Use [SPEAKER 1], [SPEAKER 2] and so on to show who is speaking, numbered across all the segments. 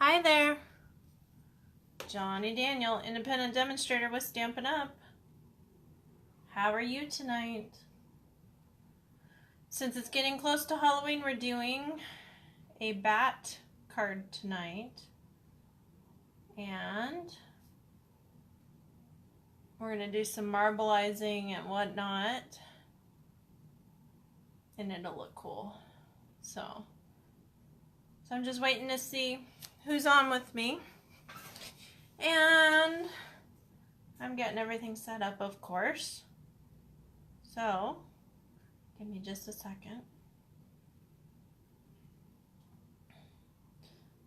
[SPEAKER 1] Hi there. Johnny Daniel, independent demonstrator with Stampin' Up. How are you tonight? Since it's getting close to Halloween, we're doing a bat card tonight. And we're going to do some marbleizing and whatnot. And it'll look cool. So I'm just waiting to see who's on with me. And I'm getting everything set up, of course. So give me just a second.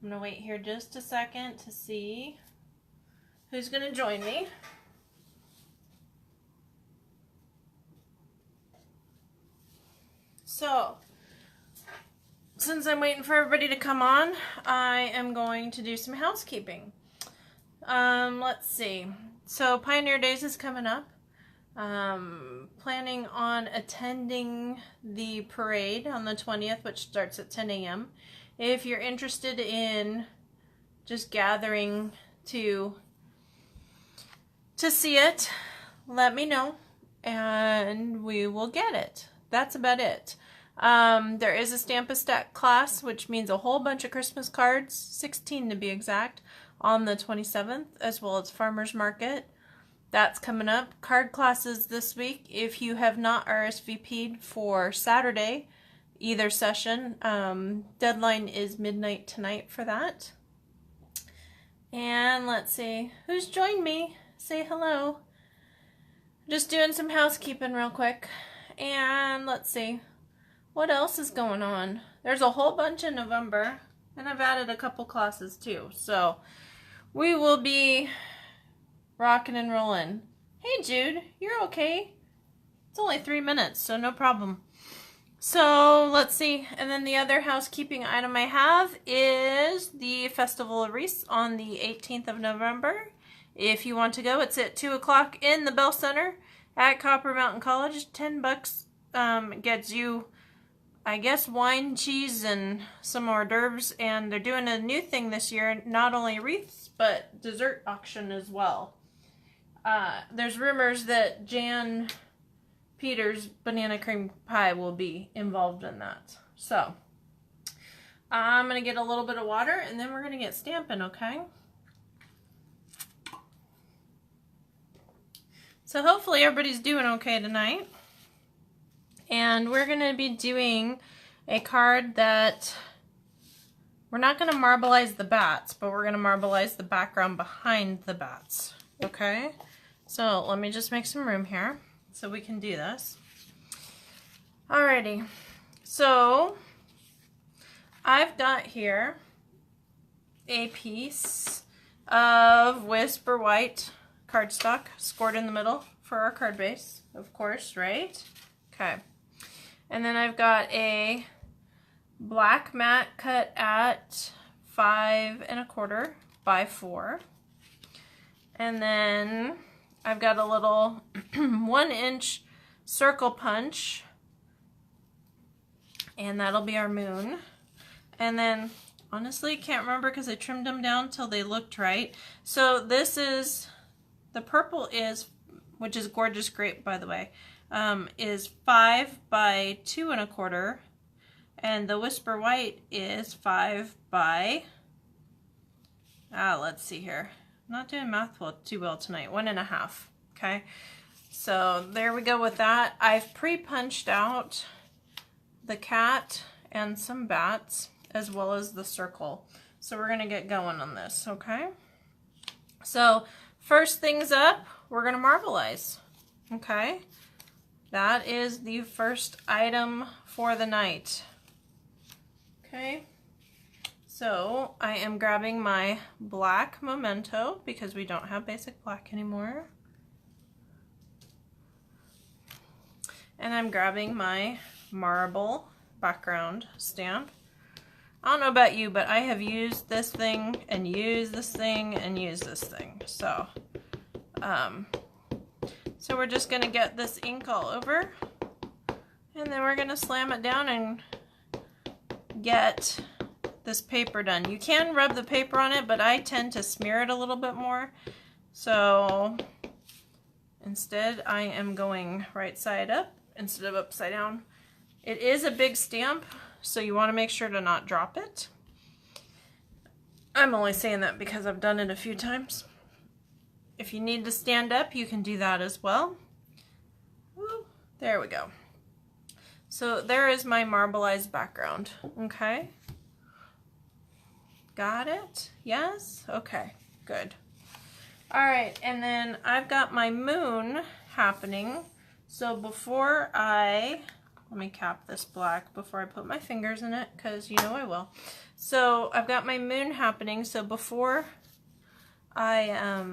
[SPEAKER 1] I'm going to wait here just a second to see who's going to join me. So, since I'm waiting for everybody to come on, I am going to do some housekeeping. Let's see. So, Pioneer Days is coming up. Planning on attending the parade on the 20th, which starts at 10 a.m. If you're interested in just gathering to see it, let me know and we will get it. That's about it. There is a Stamp-A-Stack class, which means a whole bunch of Christmas cards, 16 to be exact, on the 27th, as well as Farmer's Market. That's coming up. Card classes this week. If you have not RSVP'd for Saturday, either session, deadline is midnight tonight for that. And let's see, who's joined me? Say hello. Just doing some housekeeping real quick. And let's see, what else is going on? There's a whole bunch in November, and I've added a couple classes too. So we will be rocking and rolling. Hey Jude, you're okay? It's only 3 minutes, so no problem. So let's see, and then the other housekeeping item I have is the Festival of Wreaths on the 18th of November. If you want to go, it's at 2 o'clock in the Bell Center at Copper Mountain College. $10 gets you, I guess, wine, cheese, and some hors d'oeuvres. And they're doing a new thing this year, not only wreaths, but dessert auction as well. There's rumors that Jan Peters' banana cream pie will be involved in that. So I'm going to get a little bit of water and then we're going to get stamping, okay? So hopefully everybody's doing okay tonight. And we're going to be doing a card that we're not going to marbleize the bats, but we're going to marbleize the background behind the bats, okay? So let me just make some room here so we can do this. Alrighty, so I've got here a piece of Whisper White cardstock scored in the middle for our card base, of course, right? Okay. And then I've got a black mat cut at 5 1/4 by 4. And then I've got a little 1-inch circle punch, and that'll be our moon. And then, honestly, can't remember because I trimmed them down till they looked right. So this is, the purple is, which is gorgeous grape, by the way, is 5 by 2 1/4, and the Whisper White is 5 by, let's see here. I'm not doing math too well tonight. 1 1/2. Okay, so there we go with that. I've pre-punched out the cat and some bats as well as the circle. So we're gonna get going on this, okay? So first things up, we're gonna marbleize, okay? That is the first item for the night, okay? So I am grabbing my black memento because we don't have basic black anymore. And I'm grabbing my marble background stamp. I don't know about you, but I have used this thing and used this thing and used this thing. So we're just gonna get this ink all over, and then we're gonna slam it down and get this paper done. You can rub the paper on it, but I tend to smear it a little bit more. So instead I am going right side up instead of upside down. It is a big stamp, so you want to make sure to not drop it. I'm only saying that because I've done it a few times. If you need to stand up, you can do that as well. Ooh, there we go. So there is my marbleized background. Okay. Got it? Yes? Okay, good. All right, and then I've got my moon happening. So before let me cap this black before I put my fingers in it, because you know I will. So I've got my moon happening. So before I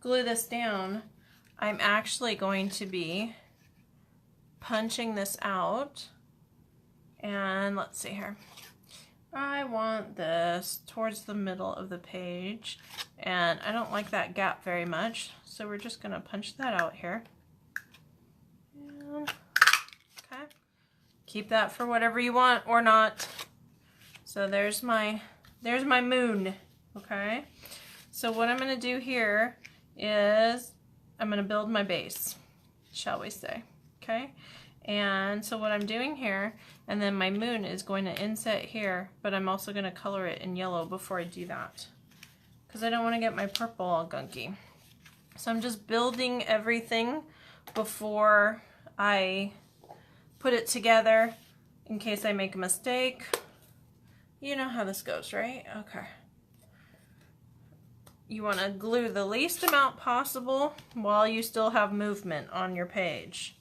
[SPEAKER 1] glue this down, I'm actually going to be punching this out. And let's see here. I want this towards the middle of the page, and I don't like that gap very much, so we're just going to punch that out here. And, okay. Keep that for whatever you want or not. So there's my moon. Okay. So what I'm going to do here is I'm going to build my base, shall we say. Okay. And so what I'm doing here, and then my moon is going to inset here, but I'm also going to color it in yellow before I do that, because I don't want to get my purple all gunky. So I'm just building everything before I put it together in case I make a mistake. You know how this goes, right? Okay. You want to glue the least amount possible while you still have movement on your page,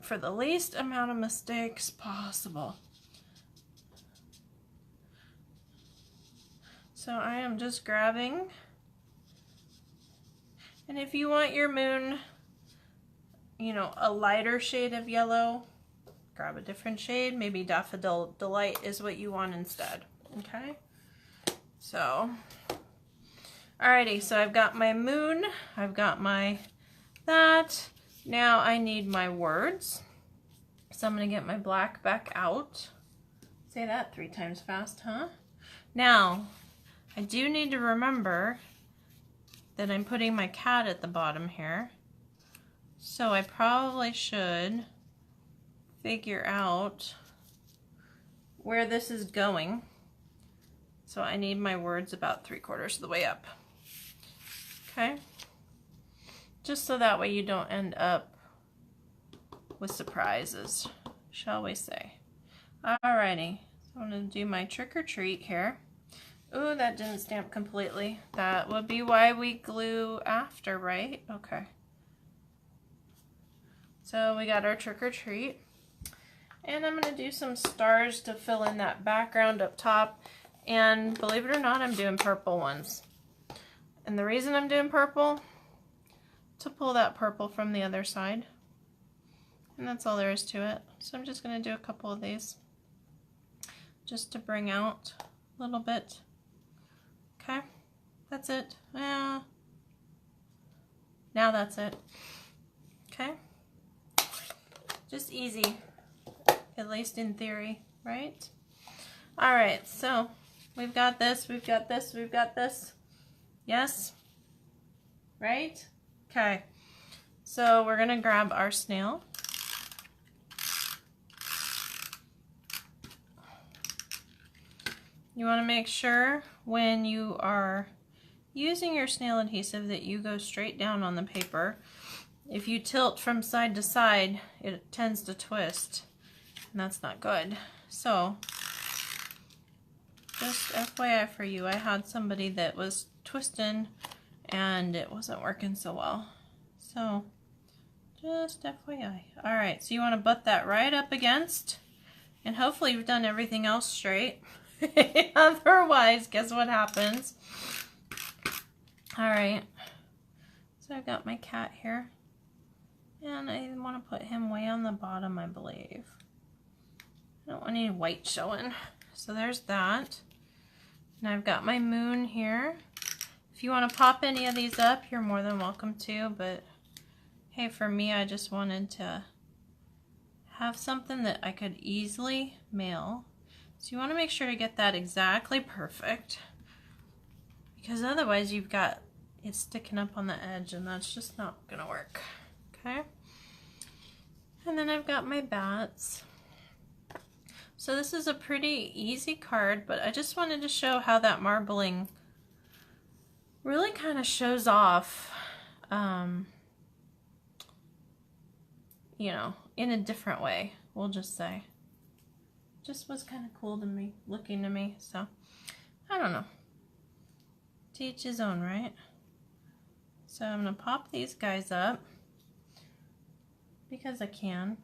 [SPEAKER 1] for the least amount of mistakes possible. So I am just grabbing, and if you want your moon, you know, a lighter shade of yellow, grab a different shade. Maybe Daffodil Delight is what you want instead. Okay, so alrighty, so I've got my moon, I've got my that. Now I need my words, so I'm going to get my black back out. Say that 3 times fast, huh? Now, I do need to remember that I'm putting my cat at the bottom here, so I probably should figure out where this is going. So I need my words about 3/4 of the way up. Okay? Just so that way you don't end up with surprises, shall we say. Alrighty, so I'm going to do my trick or treat here. Ooh, that didn't stamp completely. That would be why we glue after, right? Okay. So we got our trick or treat. And I'm going to do some stars to fill in that background up top. And believe it or not, I'm doing purple ones. And the reason I'm doing purple, to pull that purple from the other side, and that's all there is to it. So I'm just going to do a couple of these just to bring out a little bit. Okay, that's it. Now that's it. Okay, just easy, at least in theory, right? All right, so we've got this, we've got this, we've got this. Yes, right? Okay, so we're gonna grab our snail. You want to make sure when you are using your snail adhesive that you go straight down on the paper. If you tilt from side to side, it tends to twist, and that's not good. So, just FYI for you, I had somebody that was twisting and it wasn't working so well. So, just FYI. Alright, so you want to butt that right up against, and hopefully you've done everything else straight. Otherwise, guess what happens? Alright, so I've got my cat here, and I want to put him way on the bottom, I believe. I don't want any white showing. So there's that. And I've got my moon here. If you want to pop any of these up, you're more than welcome to, but hey, for me, I just wanted to have something that I could easily mail. So you want to make sure to get that exactly perfect, because otherwise you've got it sticking up on the edge and that's just not gonna work. Okay, and then I've got my bats. So this is a pretty easy card, but I just wanted to show how that marbling really kind of shows off, you know, in a different way, we'll just say. Just was kind of cool to me, looking to me, so I don't know. To each his own, right? So I'm going to pop these guys up because I can.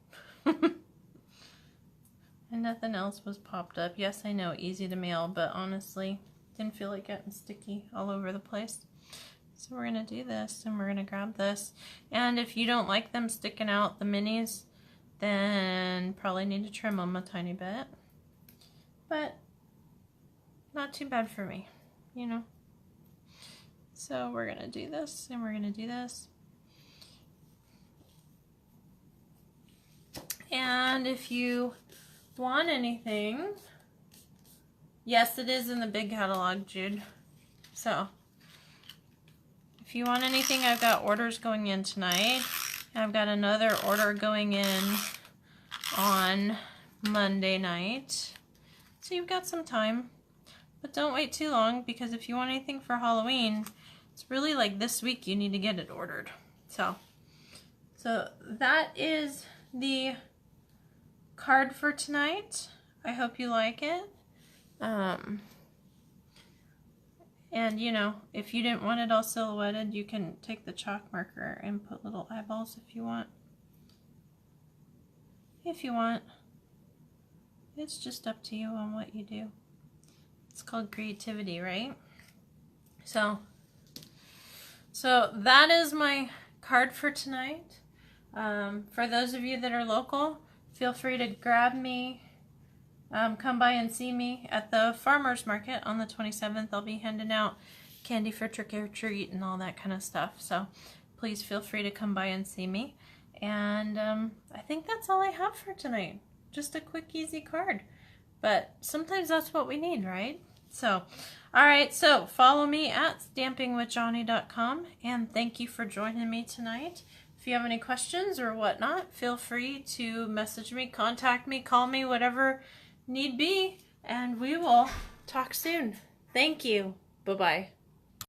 [SPEAKER 1] And nothing else was popped up. Yes, I know, easy to mail, but honestly, didn't feel like getting sticky all over the place. So we're going to do this, and we're going to grab this. And if you don't like them sticking out, the minis, then probably need to trim them a tiny bit. But not too bad for me, you know. So we're going to do this, and we're going to do this. And if you want anything, yes, it is in the big catalog, Jude. So if you want anything, I've got orders going in tonight. I've got another order going in on Monday night. So you've got some time, but don't wait too long, because if you want anything for Halloween, it's really like this week you need to get it ordered. So that is the card for tonight. I hope you like it. And you know, if you didn't want it all silhouetted, you can take the chalk marker and put little eyeballs if you want. If you want. It's just up to you on what you do. It's called creativity, right? So that is my card for tonight. For those of you that are local, feel free to grab me, come by and see me at the farmer's market on the 27th. I'll be handing out candy for trick or treat and all that kind of stuff. So please feel free to come by and see me. And I think that's all I have for tonight. Just a quick, easy card. But sometimes that's what we need, right? So, all right, so follow me at stampingwithjohnny.com, and thank you for joining me tonight. If you have any questions or whatnot, feel free to message me, contact me, call me, whatever need be, and we will talk soon. Thank you. Bye-bye.